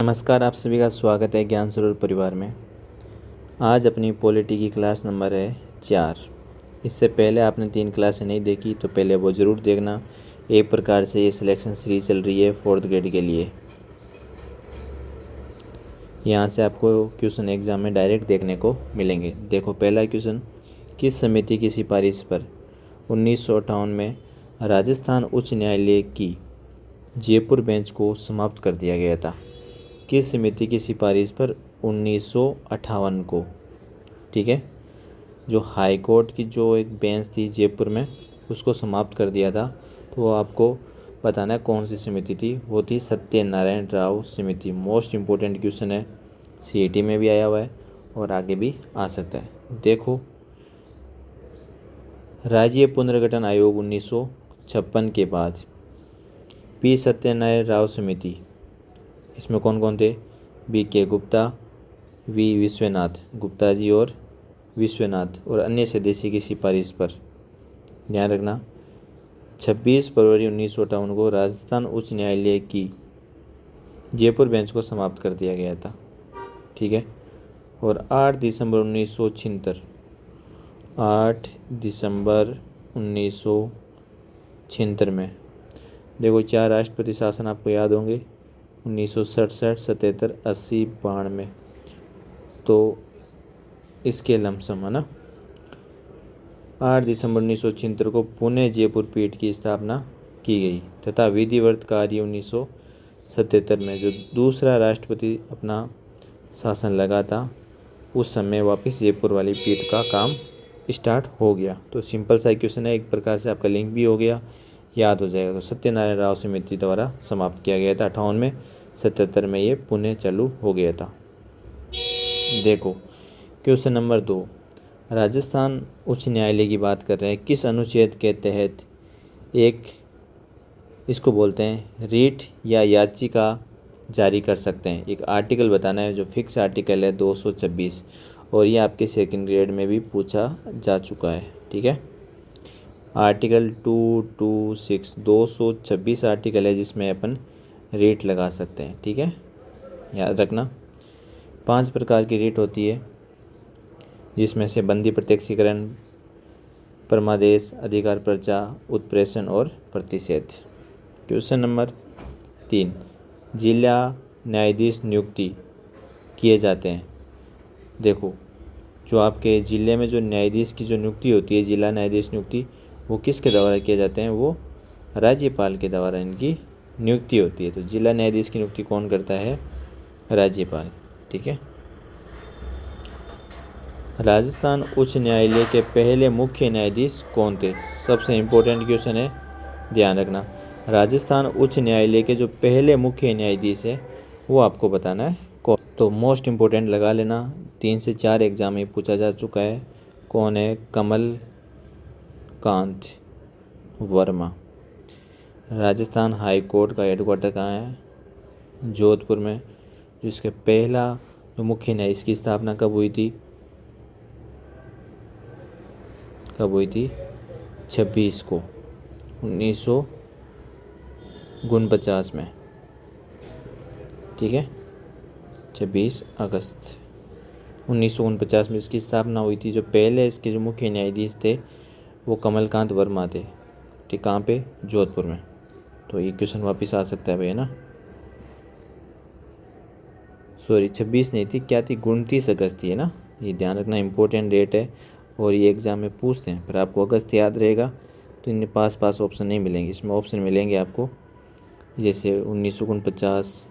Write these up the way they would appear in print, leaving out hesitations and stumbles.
नमस्कार, आप सभी का स्वागत है ज्ञान स्वरूप परिवार में। आज अपनी पॉलिटी की क्लास नंबर है 4। इससे पहले आपने 3 क्लासें नहीं देखी तो पहले वो ज़रूर देखना। एक प्रकार से ये सिलेक्शन सीरीज चल रही है 4th ग्रेड के लिए। यहाँ से आपको क्वेश्चन एग्जाम में डायरेक्ट देखने को मिलेंगे। देखो, पहला क्वेश्चन, किस समिति की सिफारिश पर 1958 में राजस्थान उच्च न्यायालय की जयपुर बेंच को समाप्त कर दिया गया था? किस समिति की सिफारिश पर 1958 को, ठीक है, जो हाई कोर्ट की जो एक बेंच थी जयपुर में, उसको समाप्त कर दिया था। तो वो आपको बताना है कौन सी समिति थी। वो थी सत्यनारायण राव समिति। मोस्ट इम्पोर्टेंट क्वेश्चन है, सीईटी में भी आया हुआ है और आगे भी आ सकता है। देखो, राज्य पुनर्गठन आयोग 1956 के बाद पी सत्यनारायण राव समिति, इसमें कौन कौन थे? BK गुप्ता, V विश्वनाथ गुप्ता जी और विश्वनाथ और अन्य सदस्य की सिफारिश पर, ध्यान रखना, 26 फरवरी 1958 को राजस्थान उच्च न्यायालय की जयपुर बेंच को समाप्त कर दिया गया था, ठीक है। और 8 दिसंबर 1976 में, देखो, 4 राष्ट्रपति शासन आपको याद होंगे, 1967, 77, 80, 92। तो इसके लमसम है ना, 8 दिसंबर 1976 को पुणे जयपुर पीठ की स्थापना की गई तथा विधिवत कार्य 1977 में जो दूसरा राष्ट्रपति अपना शासन लगा था, उस समय वापस जयपुर वाली पीठ का काम स्टार्ट हो गया। तो सिंपल सा क्वेश्चन है, एक प्रकार से आपका लिंक भी हो गया, याद हो जाएगा। तो सत्यनारायण राव समिति द्वारा समाप्त किया गया था 58 में, 77 में ये पुणे चालू हो गया था। देखो, क्वेश्चन नंबर 2, राजस्थान उच्च न्यायालय की बात कर रहे हैं। किस अनुच्छेद के तहत एक, इसको बोलते हैं, रीट या याचिका जारी कर सकते हैं? एक आर्टिकल बताना है जो फिक्स आर्टिकल है 226, और ये आपके सेकंड ग्रेड में भी पूछा जा चुका है, ठीक है। आर्टिकल 226 226 आर्टिकल है जिसमें अपन रेट लगा सकते हैं, ठीक है, याद रखना। 5 प्रकार की रेट होती है, जिसमें से बंदी प्रत्यक्षीकरण, परमादेश, अधिकार पर्चा, उत्प्रेषण और प्रतिषेध। क्वेश्चन नंबर 3, जिला न्यायाधीश नियुक्ति किए जाते हैं। देखो, जो आपके ज़िले में जो न्यायाधीश की जो नियुक्ति होती है, जिला न्यायाधीश नियुक्ति, वो किसके द्वारा किए जाते हैं? वो राज्यपाल के द्वारा इनकी नियुक्ति होती है। तो जिला न्यायाधीश की नियुक्ति कौन करता है? राज्यपाल, ठीक है। राजस्थान उच्च न्यायालय के पहले मुख्य न्यायाधीश कौन थे? सबसे इम्पोर्टेंट क्वेश्चन है, ध्यान रखना। राजस्थान उच्च न्यायालय के जो पहले मुख्य न्यायाधीश है वो आपको बताना है कौन। तो मोस्ट इम्पोर्टेंट लगा लेना, 3 से 4 एग्जाम में पूछा जा चुका है। कौन है? कमल कांत वर्मा। राजस्थान हाई कोर्ट का हेडक्वार्टर कहाँ है? जोधपुर में। जिसके पहला जो मुख्य न्यायाधीश की स्थापना कब हुई थी? 26 को 1949 में, ठीक है, 26 अगस्त 1949 में इसकी स्थापना हुई थी। जो पहले इसके जो मुख्य न्यायाधीश थे वो कमलकांत वर्मा थे, ठीक। कहाँ पे? जोधपुर में। तो ये क्वेश्चन वापस आ सकता है भैया ना, सॉरी 26 नहीं थी, क्या थी? 29 अगस्त थी, है ना। ये ध्यान रखना, इंपॉर्टेंट डेट है और ये एग्ज़ाम में पूछते हैं। पर आपको अगस्त याद रहेगा तो इनमें पास ऑप्शन नहीं मिलेंगे, इसमें ऑप्शन मिलेंगे आपको, जैसे 1949,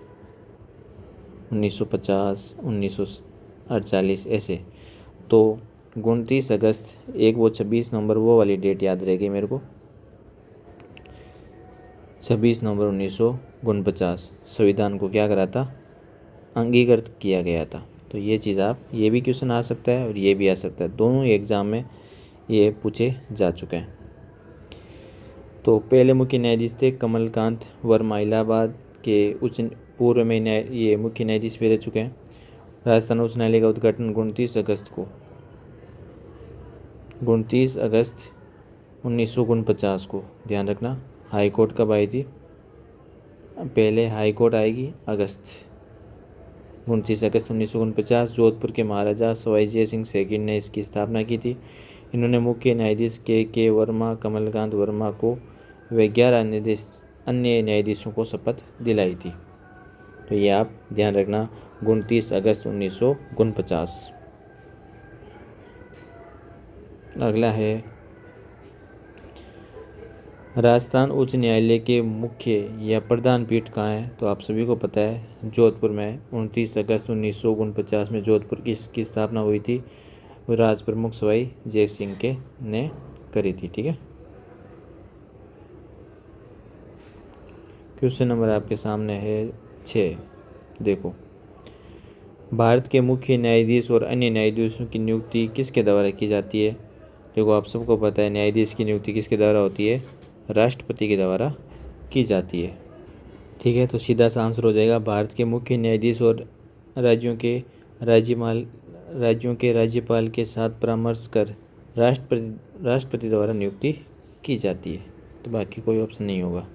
1950, 1948 ऐसे। तो 29 अगस्त, एक वो 26 नवंबर, वो वाली डेट याद रहेगी मेरे को। 26 नवंबर 1949 संविधान को क्या करा था? अंगीकृत किया गया था। तो ये चीज़ आप, ये भी क्वेश्चन आ सकता है और ये भी आ सकता है, दोनों ही एग्ज़ाम में ये पूछे जा चुके हैं। तो पहले मुख्य न्यायाधीश थे कमलकांत वर्मा, इलाहाबाद के उच्च पूर्व में ये मुख्य न्यायाधीश भी रह चुके हैं। राजस्थान उच्च न्यायालय का उद्घाटन 29 अगस्त 1949 को, ध्यान रखना। हाई कोर्ट कब आई थी? पहले हाई कोर्ट आएगी अगस्त, 29 अगस्त 1949 जोधपुर के महाराजा सवाई जय सिंह सेकंड ने इसकी स्थापना की थी। इन्होंने मुख्य न्यायाधीश के वर्मा, कमलकांत वर्मा को व 11 अन्य न्यायाधीशों को शपथ दिलाई थी। तो ये आप ध्यान रखना, 29 अगस्त 1949। अगला है राजस्थान उच्च न्यायालय के मुख्य या प्रधान पीठ कहाँ है? तो आप सभी को पता है जोधपुर में। 29 अगस्त 1949 में जोधपुर की इसकी स्थापना हुई थी। राज प्रमुख सवाई जय सिंह के ने करी थी। ठीक है, क्वेश्चन नंबर आपके सामने है 6। देखो, भारत के मुख्य न्यायाधीश और अन्य न्यायाधीशों की नियुक्ति किसके द्वारा की जाती है? देखो, आप सबको पता है न्यायाधीश की नियुक्ति किसके द्वारा होती है? राष्ट्रपति के द्वारा की जाती है। ठीक है, तो सीधा सा आंसर हो जाएगा भारत के मुख्य न्यायाधीश और राज्यों के राज्यपाल के साथ परामर्श कर राष्ट्रपति द्वारा नियुक्ति की जाती है। तो बाकी कोई ऑप्शन नहीं होगा।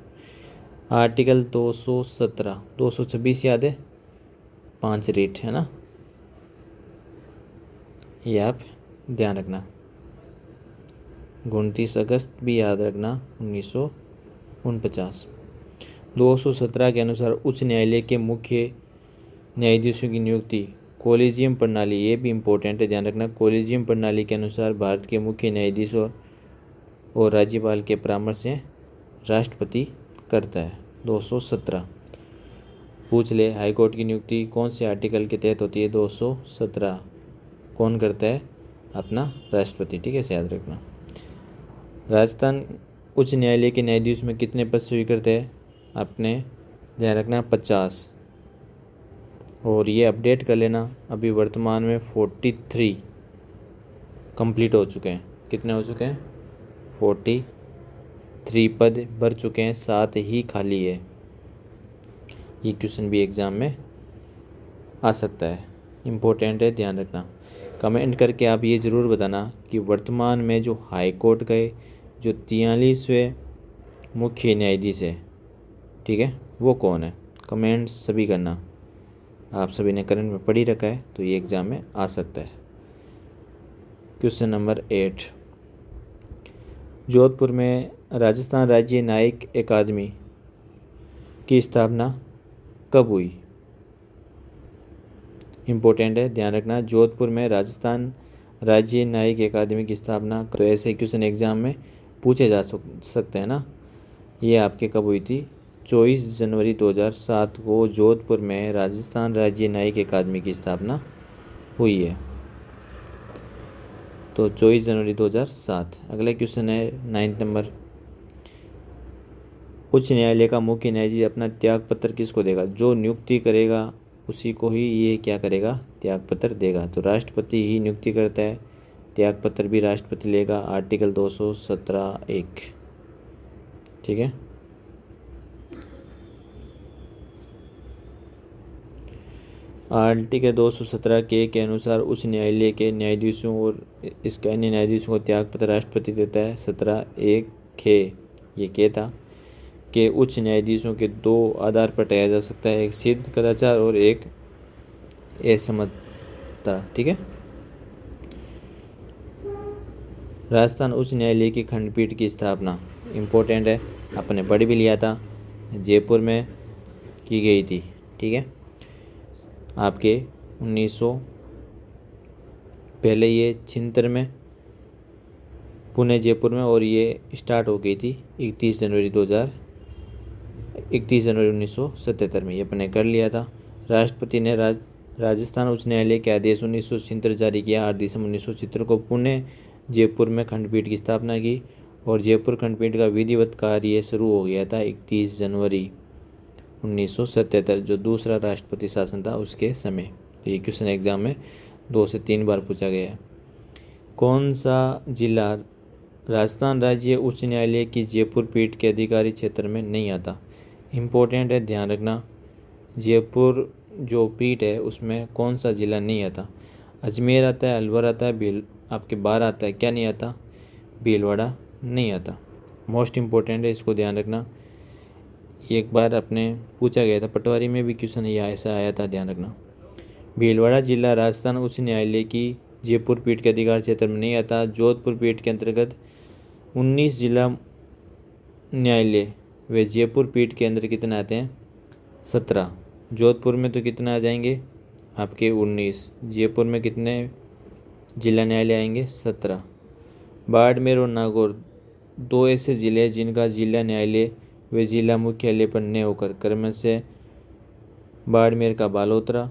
आर्टिकल 217, 226 याद है, 5 रेट है ना, ये आप ध्यान रखना। 29 अगस्त भी याद रखना 1949। 217 के अनुसार उच्च न्यायालय के मुख्य न्यायाधीशों की नियुक्ति कोलिजियम प्रणाली, ये भी इम्पोर्टेंट है, ध्यान रखना। कोलिजियम प्रणाली के अनुसार भारत के मुख्य न्यायाधीश और राज्यपाल के परामर्श से राष्ट्रपति करता है। 217 पूछ ले, हाईकोर्ट की नियुक्ति कौन से आर्टिकल के तहत होती है? 217 कौन करता है? अपना राष्ट्रपति। ठीक है, इसे याद रखना। राजस्थान उच्च न्यायालय के न्यायाधीश में कितने पद स्वीकृत है? आपने ध्यान रखना 50, और ये अपडेट कर लेना। अभी वर्तमान में 43 कंप्लीट हो चुके हैं। कितने हो चुके हैं? 43 पद भर चुके हैं, 7 ही खाली है। ये क्वेश्चन भी एग्ज़ाम में आ सकता है, इम्पोर्टेंट है, ध्यान रखना। कमेंट करके आप ये ज़रूर बताना कि वर्तमान में जो हाई कोर्ट के जो 43वें मुख्य न्यायाधीश है, ठीक है, वो कौन है? कमेंट सभी करना। आप सभी ने करंट में पढ़ी रखा है तो ये एग्ज़ाम में आ सकता है। क्वेश्चन नंबर 8, जोधपुर में राजस्थान राज्य न्यायिक अकादमी की स्थापना कब हुई? इम्पोर्टेंट है, ध्यान रखना। जोधपुर में राजस्थान राज्य न्यायिक अकादमी की स्थापना, तो ऐसे क्वेश्चन एग्जाम में पूछे जा सकते हैं ना। ये आपके कब हुई थी? 24 जनवरी 2007 को जोधपुर में राजस्थान राज्य न्यायिक अकादमी की स्थापना हुई है। तो 24 जनवरी 2007। अगला क्वेश्चन है 9 नंबर, उच्च न्यायालय का मुख्य न्यायाधीश अपना त्याग पत्र किसको देगा? जो नियुक्ति करेगा उसी को ही ये क्या करेगा? त्याग पत्र देगा। तो राष्ट्रपति ही नियुक्ति करता है, त्याग पत्र भी राष्ट्रपति लेगा। आर्टिकल 217(1), ठीक है। आर्टिकल 217 के अनुसार उच्च न्यायालय के न्यायाधीशों और इसके अन्य न्यायाधीशों को त्याग पत्र राष्ट्रपति देता है। 17(1) खे, ये क्या था कि उच्च न्यायाधीशों के 2 आधार पर हटाया जा सकता है, एक सिद्ध कदाचार और एक असमता, ठीक है। राजस्थान उच्च न्यायालय की खंडपीठ की स्थापना इम्पोर्टेंट है, आपने पढ़ भी लिया था, जयपुर में की गई थी, ठीक है। आपके 1900 पहले ये 76 में पुणे जयपुर में, और ये स्टार्ट हो गई थी 31 जनवरी 1977 में, ये अपने कर लिया था। राष्ट्रपति ने राजस्थान उच्च न्यायालय के आदेश 1976 जारी किया। 8 दिसंबर 1976 को पुणे जयपुर में खंडपीठ की स्थापना की, और जयपुर खंडपीठ का विधिवत कार्य शुरू हो गया था 31 जनवरी 1977, जो दूसरा राष्ट्रपति शासन था उसके समय। तो ये क्वेश्चन एग्जाम में 2 से 3 बार पूछा गया है। कौन सा जिला राजस्थान राज्य उच्च न्यायालय की जयपुर पीठ के अधिकारी क्षेत्र में नहीं आता? इम्पोर्टेंट है, ध्यान रखना। जयपुर जो पीठ है उसमें कौन सा जिला नहीं आता? अजमेर आता है, अलवर आता है, आपके 12 आता है, क्या नहीं आता? भीलवाड़ा नहीं आता। मोस्ट इम्पोर्टेंट है, इसको ध्यान रखना। एक बार अपने पूछा गया था, पटवारी में भी क्वेश्चन ये ऐसा आया था, ध्यान रखना। भीलवाड़ा जिला राजस्थान उच्च न्यायालय की जयपुर पीठ के अधिकार क्षेत्र में नहीं आता। जोधपुर पीठ के अंतर्गत 19 जिला न्यायालय व जयपुर पीठ के अंदर कितने आते हैं? 17। जोधपुर में तो कितने आ जाएंगे आपके? 19। जयपुर में कितने जिला न्यायालय आएंगे? 17। बाड़मेर और नागौर दो ऐसे जिले हैं जिनका जिला न्यायालय व जिला मुख्यालय पर न होकर क्रमशः बाड़मेर का बालोतरा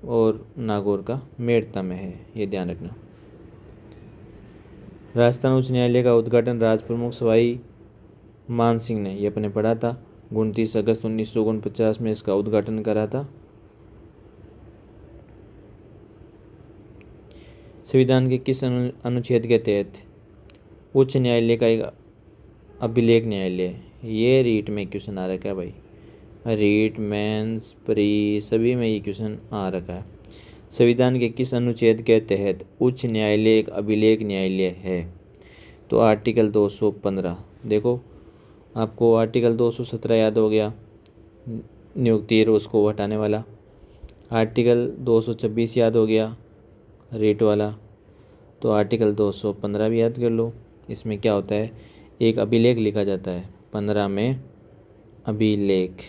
और नागौर का मेड़ता में है, ये ध्यान रखना। राजस्थान उच्च न्यायालय का उद्घाटन राज प्रमुख सवाई मान सिंह ने, ये अपने पढ़ा था, 29 अगस्त 1949 में इसका उद्घाटन करा था। संविधान के किस अनुच्छेद के तहत उच्च न्यायालय का एक अभिलेख न्यायालय है? ये रीट में क्वेश्चन आ रखा है भाई, रीट, मेंस, प्री सभी में ये क्वेश्चन आ रखा है। संविधान के किस अनुच्छेद के तहत उच्च न्यायालय एक अभिलेख न्यायालय है? तो आर्टिकल 215। देखो आपको आर्टिकल 217 याद हो गया, नियुक्ति उसको हटाने वाला। आर्टिकल 226 याद हो गया, रेट वाला। तो आर्टिकल 215 भी याद कर लो। इसमें क्या होता है? एक अभिलेख लिखा जाता है, 15 में अभिलेख।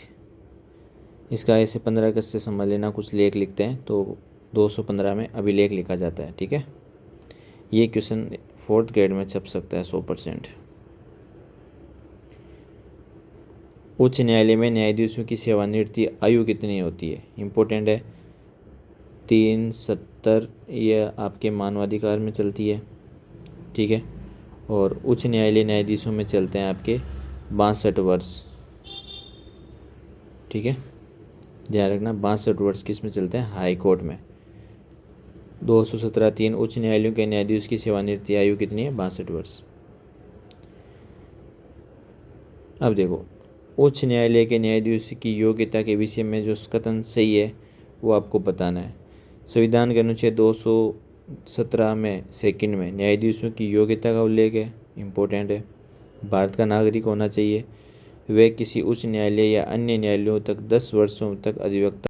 इसका ऐसे 15 अगस्त से समझ लेना, कुछ लेख लिखते हैं तो 215 में अभिलेख लिखा जाता है, ठीक है। ये क्वेश्चन 4th ग्रेड में छप सकता है 100%। उच्च न्यायालय में न्यायाधीशों की सेवानिवृत्ति आयु कितनी होती है? इम्पोर्टेंट है। 370 यह आपके मानवाधिकार में चलती है, ठीक है। और उच्च न्यायालय न्यायाधीशों में चलते हैं आपके 62 वर्ष, ठीक है। ध्यान रखना 62 वर्ष किस में चलते हैं? हाई कोर्ट में। 217(3) उच्च न्यायालयों के न्यायाधीश की सेवानिवृत्ति आयु कितनी है? 62 वर्ष। अब देखो उच्च न्यायालय के न्यायाधीश की योग्यता के विषय में जो कथन सही है वो आपको बताना है। संविधान के अनुच्छेद 217 में सेकंड में न्यायाधीशों की योग्यता का उल्लेख है, इम्पोर्टेंट है। भारत का नागरिक होना चाहिए, वे किसी उच्च न्यायालय या अन्य न्यायालयों तक 10 वर्षों तक अधिवक्ता